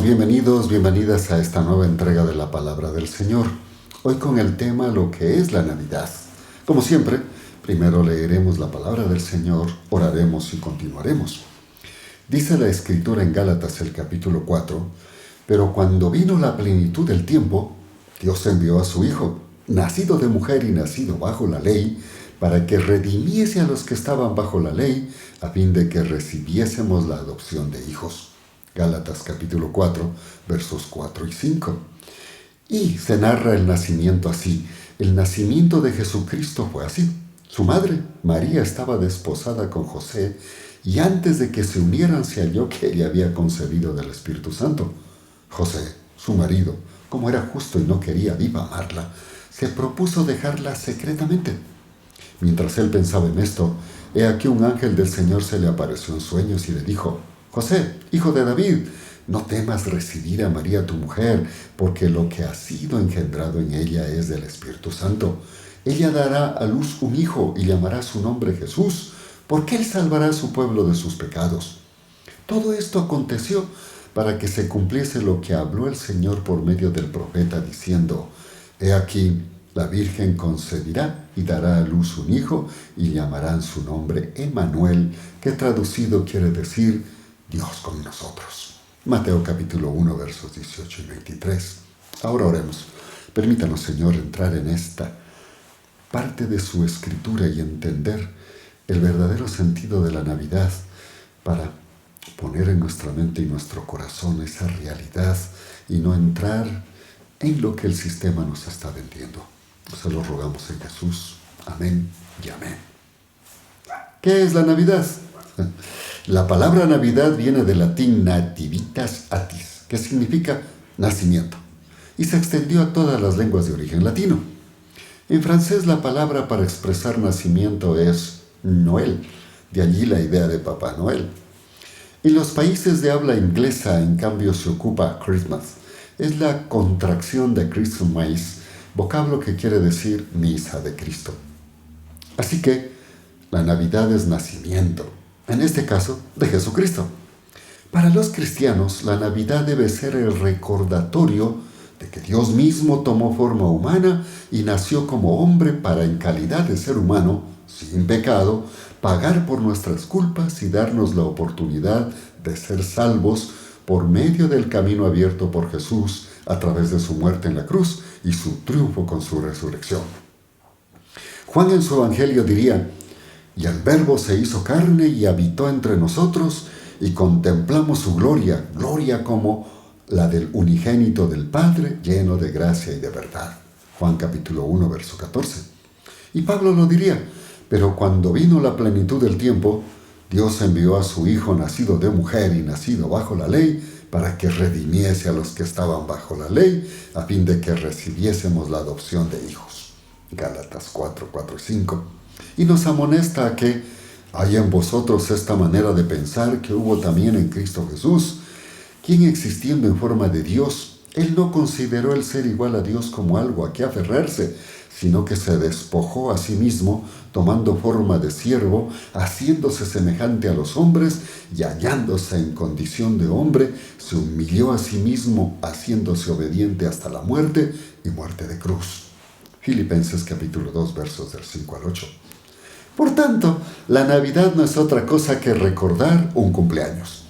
bienvenidos, bienvenidas a esta nueva entrega de la Palabra del Señor. Hoy con el tema lo que es la Navidad. Como siempre, primero leeremos la Palabra del Señor, oraremos y continuaremos. Dice la Escritura en Gálatas el capítulo 4, pero cuando vino la plenitud del tiempo, Dios envió a su Hijo, nacido de mujer y nacido bajo la ley, para que redimiese a los que estaban bajo la ley, a fin de que recibiésemos la adopción de hijos. Gálatas capítulo 4, versos 4 y 5. Y se narra el nacimiento así. El nacimiento de Jesucristo fue así. Su madre, María, estaba desposada con José, y antes de que se unieran se halló que ella había concebido del Espíritu Santo. José, su marido, como era justo y no quería difamarla, se propuso dejarla secretamente. Mientras él pensaba en esto, he aquí un ángel del Señor se le apareció en sueños y le dijo: José, hijo de David, no temas recibir a María tu mujer, porque lo que ha sido engendrado en ella es del Espíritu Santo. Ella dará a luz un hijo y llamará su nombre Jesús, porque él salvará a su pueblo de sus pecados. Todo esto aconteció para que se cumpliese lo que habló el Señor por medio del profeta, diciendo: He aquí, la Virgen concebirá y dará a luz un hijo, y llamarán su nombre Emmanuel, que traducido quiere decir Dios con nosotros. Mateo capítulo 1, versos 18 y 23. Ahora oremos. Permítanos, Señor, entrar en esta parte de su Escritura y entender el verdadero sentido de la Navidad para poner en nuestra mente y nuestro corazón esa realidad y no entrar en lo que el sistema nos está vendiendo. Se lo rogamos en Jesús. Amén y amén. ¿Qué es la Navidad? La palabra Navidad viene del latín nativitas atis, que significa nacimiento, y se extendió a todas las lenguas de origen latino. En francés la palabra para expresar nacimiento es Noel, de allí la idea de Papá Noel. En los países de habla inglesa, en cambio, se ocupa Christmas. Es la contracción de Christmas, vocablo que quiere decir misa de Cristo. Así que la Navidad es nacimiento, en este caso de Jesucristo. Para los cristianos, la Navidad debe ser el recordatorio de que Dios mismo tomó forma humana y nació como hombre para, en calidad de ser humano, sin pecado, pagar por nuestras culpas y darnos la oportunidad de ser salvos por medio del camino abierto por Jesús a través de su muerte en la cruz y su triunfo con su resurrección. Juan en su evangelio diría: y el Verbo se hizo carne y habitó entre nosotros, y contemplamos su gloria, gloria como la del unigénito del Padre, lleno de gracia y de verdad. Juan capítulo 1, verso 14. Y Pablo lo diría: pero cuando vino la plenitud del tiempo, Dios envió a su Hijo nacido de mujer y nacido bajo la ley, para que redimiese a los que estaban bajo la ley, a fin de que recibiésemos la adopción de hijos. Gálatas 4, 4 y 5. Y nos amonesta a que haya en vosotros esta manera de pensar que hubo también en Cristo Jesús, quien existiendo en forma de Dios, Él no consideró el ser igual a Dios como algo a que aferrarse, sino que se despojó a sí mismo, tomando forma de siervo, haciéndose semejante a los hombres, y hallándose en condición de hombre, se humilló a sí mismo, haciéndose obediente hasta la muerte y muerte de cruz. Filipenses capítulo 2, versos del 5 al 8. Por tanto, la Navidad no es otra cosa que recordar un cumpleaños.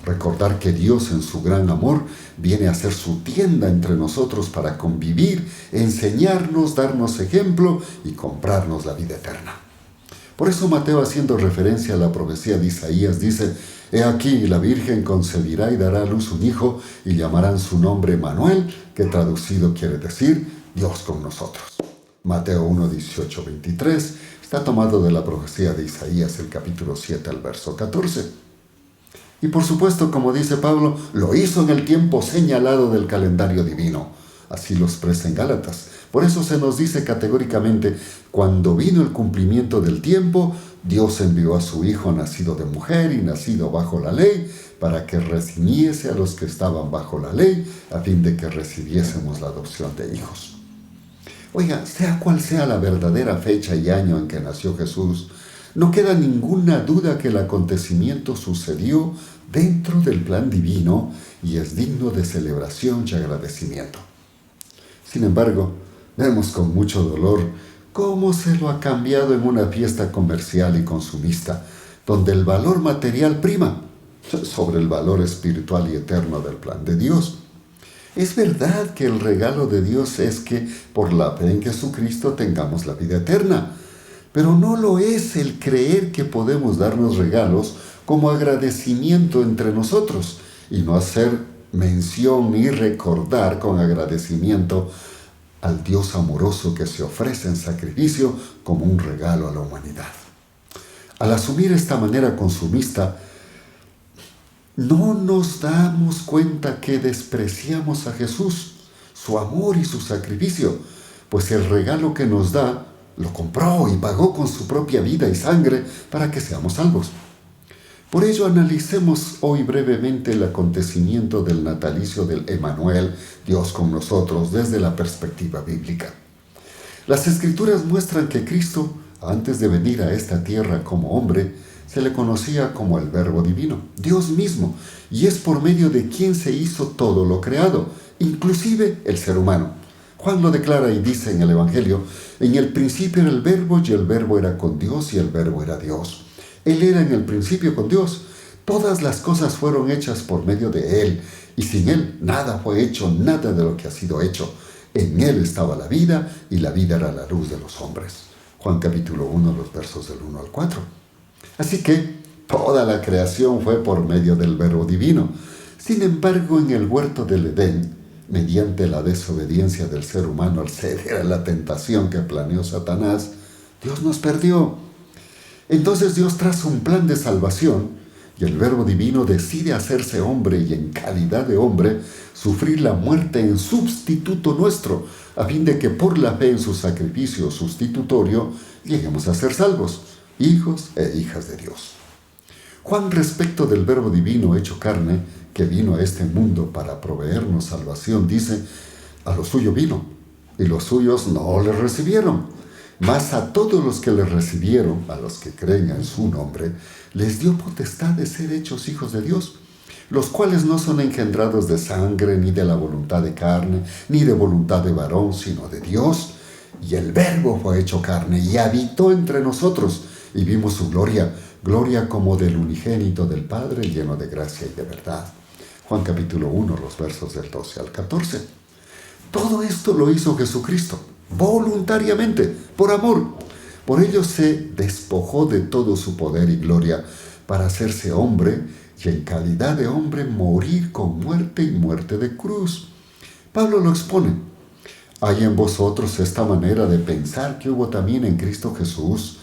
Recordar que Dios en su gran amor viene a hacer su tienda entre nosotros para convivir, enseñarnos, darnos ejemplo y comprarnos la vida eterna. Por eso Mateo, haciendo referencia a la profecía de Isaías, dice: He aquí, la Virgen concebirá y dará a luz un hijo, y llamarán su nombre Emmanuel, que traducido quiere decir Dios con nosotros. Mateo 1, 18, 23 está tomado de la profecía de Isaías, el capítulo 7, al verso 14. Y por supuesto, como dice Pablo, lo hizo en el tiempo señalado del calendario divino. Así lo expresa en Gálatas. Por eso se nos dice categóricamente: cuando vino el cumplimiento del tiempo, Dios envió a su Hijo nacido de mujer y nacido bajo la ley, para que redimiese a los que estaban bajo la ley, a fin de que recibiésemos la adopción de hijos. Oiga, sea cual sea la verdadera fecha y año en que nació Jesús, no queda ninguna duda que el acontecimiento sucedió dentro del plan divino y es digno de celebración y agradecimiento. Sin embargo, vemos con mucho dolor cómo se lo ha cambiado en una fiesta comercial y consumista, donde el valor material prima sobre el valor espiritual y eterno del plan de Dios. Es verdad que el regalo de Dios es que por la fe en Jesucristo tengamos la vida eterna, pero no lo es el creer que podemos darnos regalos como agradecimiento entre nosotros y no hacer mención ni recordar con agradecimiento al Dios amoroso que se ofrece en sacrificio como un regalo a la humanidad. Al asumir esta manera consumista, no nos damos cuenta que despreciamos a Jesús, su amor y su sacrificio, pues el regalo que nos da lo compró y pagó con su propia vida y sangre para que seamos salvos. Por ello analicemos hoy brevemente el acontecimiento del natalicio del Emmanuel, Dios con nosotros, desde la perspectiva bíblica. Las Escrituras muestran que Cristo, antes de venir a esta tierra como hombre, se le conocía como el Verbo Divino, Dios mismo, y es por medio de quien se hizo todo lo creado, inclusive el ser humano. Juan lo declara y dice en el Evangelio: en el principio era el Verbo, y el Verbo era con Dios, y el Verbo era Dios. Él era en el principio con Dios. Todas las cosas fueron hechas por medio de Él, y sin Él nada fue hecho, nada de lo que ha sido hecho. En Él estaba la vida, y la vida era la luz de los hombres. Juan capítulo 1, los versos del 1 al 4. Así que toda la creación fue por medio del Verbo Divino. Sin embargo, en el huerto del Edén, mediante la desobediencia del ser humano al ceder a la tentación que planeó Satanás, Dios nos perdió. Entonces Dios traza un plan de salvación y el Verbo Divino decide hacerse hombre y en calidad de hombre sufrir la muerte en sustituto nuestro, a fin de que por la fe en su sacrificio sustitutorio lleguemos a ser salvos, hijos e hijas de Dios. Juan, respecto del Verbo Divino hecho carne, que vino a este mundo para proveernos salvación, dice: a lo suyo vino, y los suyos no le recibieron. Mas a todos los que le recibieron, a los que creen en su nombre, les dio potestad de ser hechos hijos de Dios, los cuales no son engendrados de sangre, ni de la voluntad de carne, ni de voluntad de varón, sino de Dios. Y el Verbo fue hecho carne, y habitó entre nosotros, y vimos su gloria, gloria como del unigénito del Padre, lleno de gracia y de verdad. Juan capítulo 1, los versos del 12 al 14. Todo esto lo hizo Jesucristo, voluntariamente, por amor. Por ello se despojó de todo su poder y gloria para hacerse hombre y en calidad de hombre morir con muerte y muerte de cruz. Pablo lo expone: hay en vosotros esta manera de pensar que hubo también en Cristo Jesús,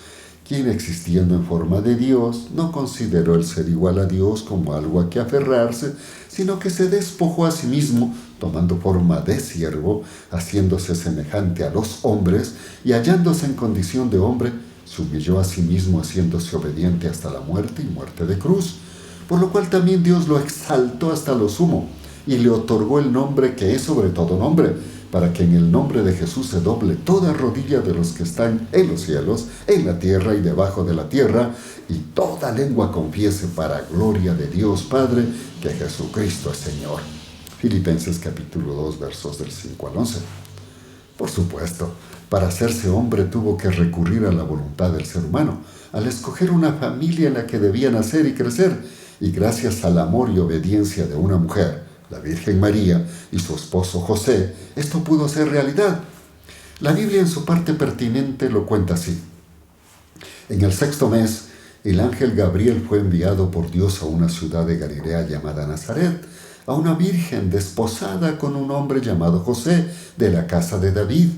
quien existiendo en forma de Dios, no consideró el ser igual a Dios como algo a que aferrarse, sino que se despojó a sí mismo, tomando forma de siervo, haciéndose semejante a los hombres, y hallándose en condición de hombre, se humilló a sí mismo, haciéndose obediente hasta la muerte y muerte de cruz. Por lo cual también Dios lo exaltó hasta lo sumo, y le otorgó el nombre que es sobre todo nombre, para que en el nombre de Jesús se doble toda rodilla de los que están en los cielos, en la tierra y debajo de la tierra, y toda lengua confiese para gloria de Dios Padre que Jesucristo es Señor. Filipenses capítulo 2, versos del 5 al 11. Por supuesto, para hacerse hombre tuvo que recurrir a la voluntad del ser humano, al escoger una familia en la que debía nacer y crecer, y gracias al amor y obediencia de una mujer, la Virgen María, y su esposo José, esto pudo ser realidad. La Biblia en su parte pertinente lo cuenta así: en el 6º mes, el ángel Gabriel fue enviado por Dios a una ciudad de Galilea llamada Nazaret, a una virgen desposada con un hombre llamado José, de la casa de David.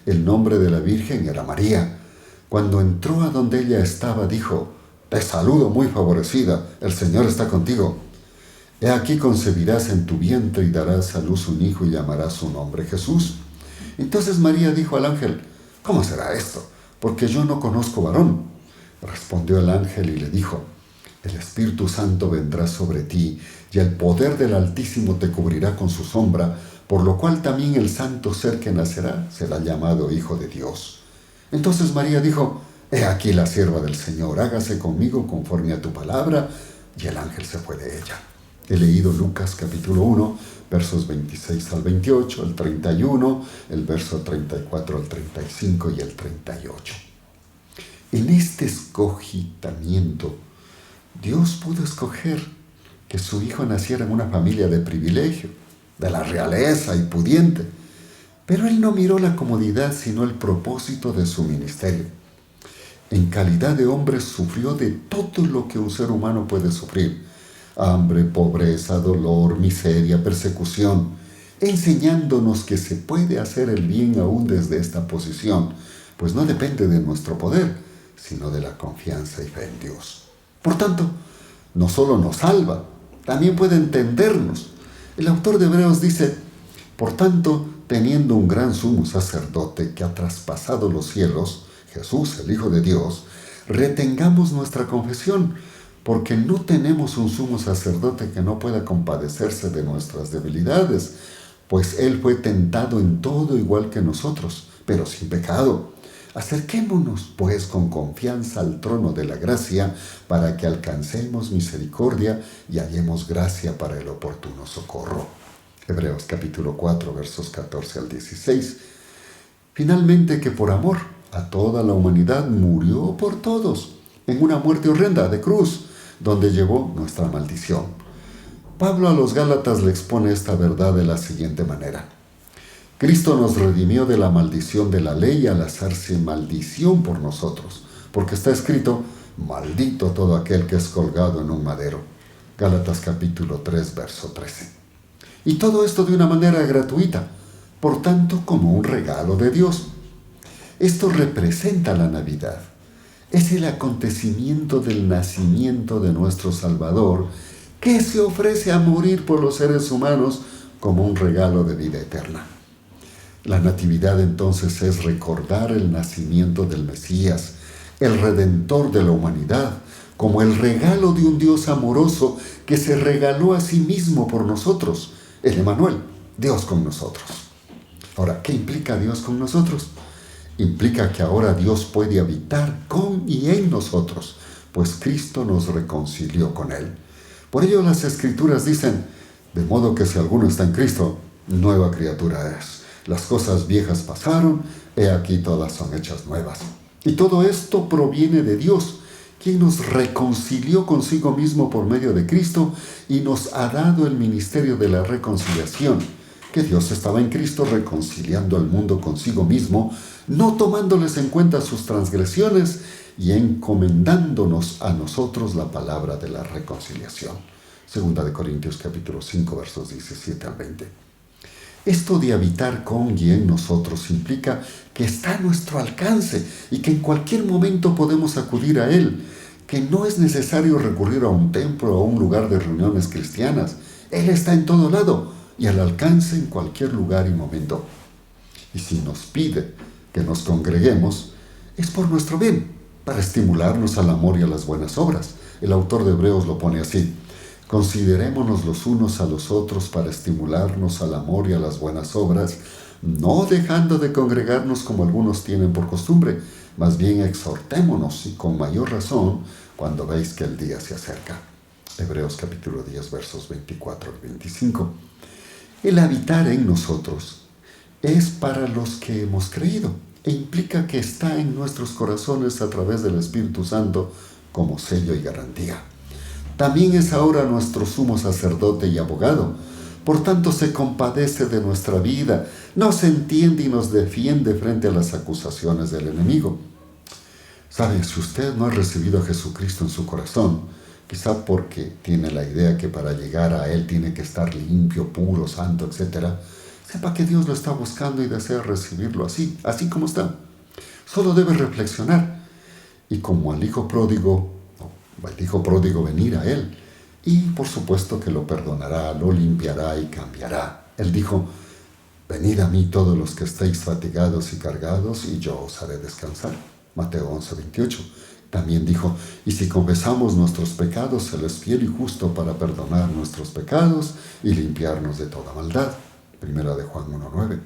El nombre de la virgen era María. Cuando entró a donde ella estaba, dijo: te saludo muy favorecida, el Señor está contigo. He aquí concebirás en tu vientre y darás a luz un hijo y llamarás su nombre Jesús. Entonces María dijo al ángel: ¿cómo será esto? Porque yo no conozco varón. Respondió el ángel y le dijo: el Espíritu Santo vendrá sobre ti, y el poder del Altísimo te cubrirá con su sombra, por lo cual también el santo ser que nacerá será llamado Hijo de Dios. Entonces María dijo: he aquí la sierva del Señor, hágase conmigo conforme a tu palabra. Y el ángel se fue de ella. He leído Lucas capítulo 1, versos 26 al 28, el 31, el verso 34 al 35 y el 38. En este escogitamiento, Dios pudo escoger que su hijo naciera en una familia de privilegio, de la realeza y pudiente, pero él no miró la comodidad sino el propósito de su ministerio. En calidad de hombre sufrió de todo lo que un ser humano puede sufrir: hambre, pobreza, dolor, miseria, persecución, enseñándonos que se puede hacer el bien aún desde esta posición, pues no depende de nuestro poder, sino de la confianza y fe en Dios. Por tanto, no solo nos salva, también puede entendernos. El autor de Hebreos dice: por tanto, teniendo un gran sumo sacerdote que ha traspasado los cielos, Jesús, el Hijo de Dios, retengamos nuestra confesión, porque no tenemos un sumo sacerdote que no pueda compadecerse de nuestras debilidades, pues Él fue tentado en todo igual que nosotros, pero sin pecado. Acerquémonos, pues, con confianza al trono de la gracia, para que alcancemos misericordia y hallemos gracia para el oportuno socorro. Hebreos capítulo 4, versos 14 al 16. Finalmente, que por amor a toda la humanidad murió por todos, en una muerte horrenda de cruz, donde llevó nuestra maldición. Pablo a los Gálatas le expone esta verdad de la siguiente manera: Cristo nos redimió de la maldición de la ley al hacerse maldición por nosotros, porque está escrito: maldito todo aquel que es colgado en un madero. Gálatas capítulo 3, verso 13. Y todo esto de una manera gratuita, por tanto, como un regalo de Dios. Esto representa la Navidad. Es el acontecimiento del nacimiento de nuestro Salvador, que se ofrece a morir por los seres humanos como un regalo de vida eterna. La Natividad entonces es recordar el nacimiento del Mesías, el Redentor de la humanidad, como el regalo de un Dios amoroso que se regaló a sí mismo por nosotros, el Emmanuel, Dios con nosotros. Ahora, ¿qué implica Dios con nosotros? Implica que ahora Dios puede habitar con y en nosotros, pues Cristo nos reconcilió con Él. Por ello las Escrituras dicen: de modo que si alguno está en Cristo, nueva criatura es. Las cosas viejas pasaron, he aquí todas son hechas nuevas. Y todo esto proviene de Dios, quien nos reconcilió consigo mismo por medio de Cristo y nos ha dado el ministerio de la reconciliación, que Dios estaba en Cristo reconciliando al mundo consigo mismo, no tomándoles en cuenta sus transgresiones y encomendándonos a nosotros la palabra de la reconciliación. Segunda de Corintios capítulo 5, versos 17 al 20. Esto de habitar con y en nosotros implica que está a nuestro alcance y que en cualquier momento podemos acudir a Él, que no es necesario recurrir a un templo o a un lugar de reuniones cristianas. Él está en todo lado y al alcance en cualquier lugar y momento. Y si nos pide que nos congreguemos, es por nuestro bien, para estimularnos al amor y a las buenas obras. El autor de Hebreos lo pone así: considerémonos los unos a los otros para estimularnos al amor y a las buenas obras, no dejando de congregarnos como algunos tienen por costumbre, más bien exhortémonos, y con mayor razón cuando veis que el día se acerca. Hebreos capítulo 10, versos 24 al 25. El habitar en nosotros es para los que hemos creído e implica que está en nuestros corazones a través del Espíritu Santo como sello y garantía. También es ahora nuestro sumo sacerdote y abogado. Por tanto, se compadece de nuestra vida, nos entiende y nos defiende frente a las acusaciones del enemigo. ¿Sabe? Si usted no ha recibido a Jesucristo en su corazón, quizá porque tiene la idea que para llegar a Él tiene que estar limpio, puro, santo, etc., sepa que Dios lo está buscando y desea recibirlo así como está. Solo debe reflexionar y como el hijo pródigo venir a Él, y por supuesto que lo perdonará, lo limpiará y cambiará. Él dijo: venid a mí todos los que estéis fatigados y cargados, y yo os haré descansar. Mateo 11, 28. También dijo: y si confesamos nuestros pecados, Él es fiel y justo para perdonar nuestros pecados y limpiarnos de toda maldad. Primera de Juan 1, 9.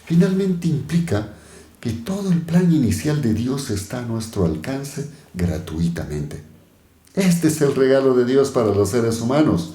Finalmente implica que todo el plan inicial de Dios está a nuestro alcance gratuitamente. Este es el regalo de Dios para los seres humanos.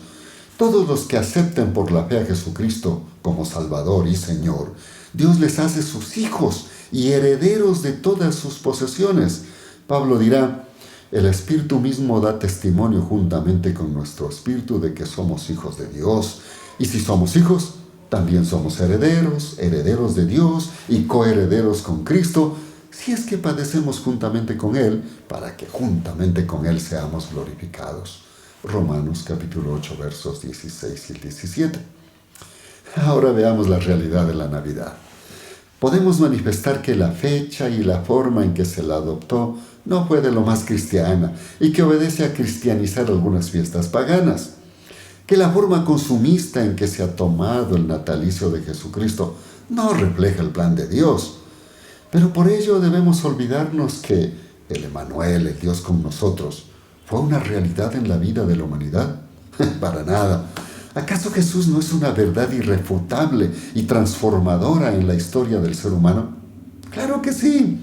Todos los que acepten por la fe a Jesucristo como Salvador y Señor, Dios les hace sus hijos y herederos de todas sus posesiones. Pablo dirá, el Espíritu mismo da testimonio juntamente con nuestro espíritu de que somos hijos de Dios. Y si somos hijos, también somos herederos, herederos de Dios y coherederos con Cristo, si es que padecemos juntamente con Él, para que juntamente con Él seamos glorificados. Romanos capítulo 8, versos 16 y 17. Ahora veamos la realidad de la Navidad. Podemos manifestar que la fecha y la forma en que se la adoptó no fue de lo más cristiana y que obedece a cristianizar algunas fiestas paganas. Que la forma consumista en que se ha tomado el natalicio de Jesucristo no refleja el plan de Dios. Pero por ello debemos olvidarnos que el Emmanuel, el Dios con nosotros, ¿fue una realidad en la vida de la humanidad? Para nada. ¿Acaso Jesús no es una verdad irrefutable y transformadora en la historia del ser humano? ¡Claro que sí!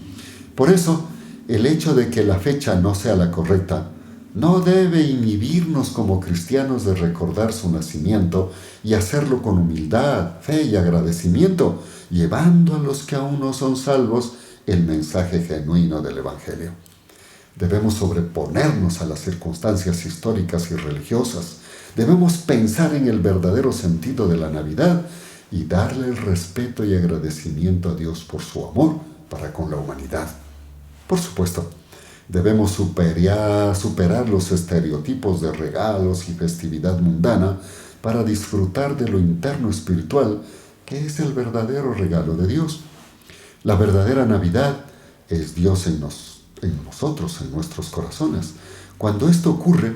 Por eso, el hecho de que la fecha no sea la correcta no debe inhibirnos como cristianos de recordar su nacimiento y hacerlo con humildad, fe y agradecimiento, llevando a los que aún no son salvos el mensaje genuino del Evangelio. Debemos sobreponernos a las circunstancias históricas y religiosas. Debemos pensar en el verdadero sentido de la Navidad y darle el respeto y agradecimiento a Dios por su amor para con la humanidad. Por supuesto, debemos superar los estereotipos de regalos y festividad mundana para disfrutar de lo interno espiritual, que es el verdadero regalo de Dios. La verdadera Navidad es Dios en nosotros, en nuestros corazones. Cuando esto ocurre,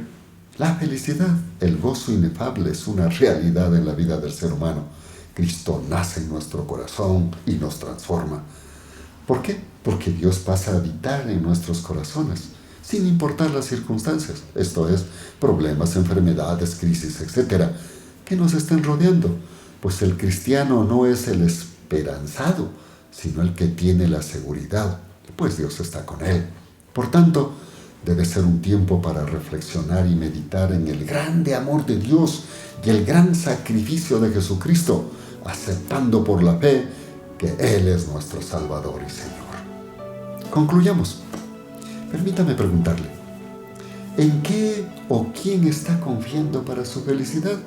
la felicidad, el gozo inefable es una realidad en la vida del ser humano. Cristo nace en nuestro corazón y nos transforma. ¿Por qué? Porque Dios pasa a habitar en nuestros corazones, sin importar las circunstancias, esto es, problemas, enfermedades, crisis, etc., que nos estén rodeando. Pues el cristiano no es el esperanzado, sino el que tiene la seguridad, pues Dios está con él. Por tanto, debe ser un tiempo para reflexionar y meditar en el grande amor de Dios y el gran sacrificio de Jesucristo, aceptando por la fe que Él es nuestro Salvador y Señor. Concluyamos. Permítame preguntarle, ¿en qué o quién está confiando para su felicidad?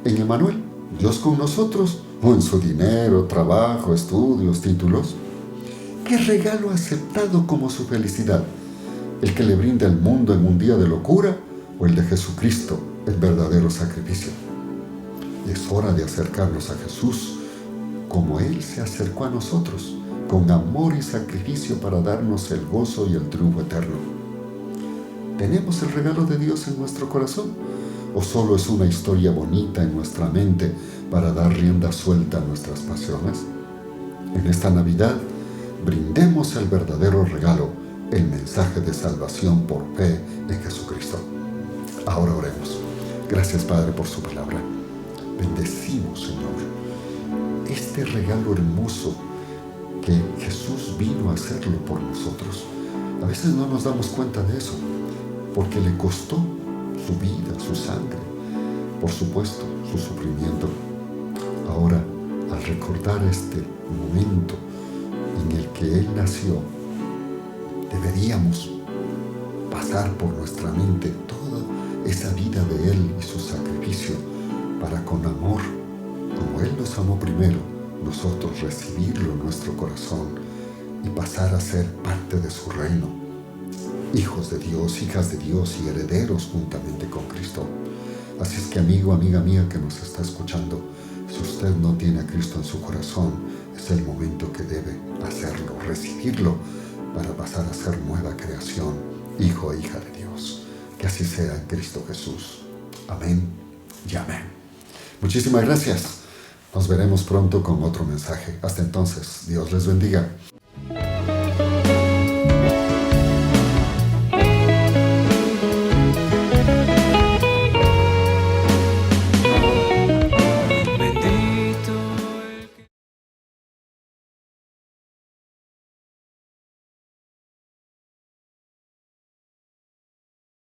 ¿En Emmanuel, Dios con nosotros, o en su dinero, trabajo, estudios, títulos? ¿Qué regalo ha aceptado como su felicidad? ¿El que le brinda el mundo en un día de locura o el de Jesucristo, el verdadero sacrificio? Es hora de acercarnos a Jesús como Él se acercó a nosotros, con amor y sacrificio para darnos el gozo y el triunfo eterno. ¿Tenemos el regalo de Dios en nuestro corazón? ¿O solo es una historia bonita en nuestra mente para dar rienda suelta a nuestras pasiones? En esta Navidad, brindemos el verdadero regalo, el mensaje de salvación por fe en Jesucristo. Ahora oremos. Gracias, Padre, por su palabra. Bendecimos, Señor, este regalo hermoso que Jesús vino a hacerlo por nosotros. A veces no nos damos cuenta de eso, porque le costó su vida, su sangre, por supuesto, su sufrimiento. Ahora, al recordar este momento en el que Él nació, deberíamos pasar por nuestra mente toda esa vida de Él y su sacrificio para con amor, como Él nos amó primero, nosotros recibirlo en nuestro corazón y pasar a ser parte de su reino, hijos de Dios, hijas de Dios y herederos juntamente con Cristo. Así es que, amigo, amiga mía que nos está escuchando, si usted no tiene a Cristo en su corazón, es el momento que debe hacerlo, recibirlo, para pasar a ser nueva creación, hijo e hija de Dios. Que así sea en Cristo Jesús. Amén y amén. Muchísimas gracias. Nos veremos pronto con otro mensaje. Hasta entonces, Dios les bendiga.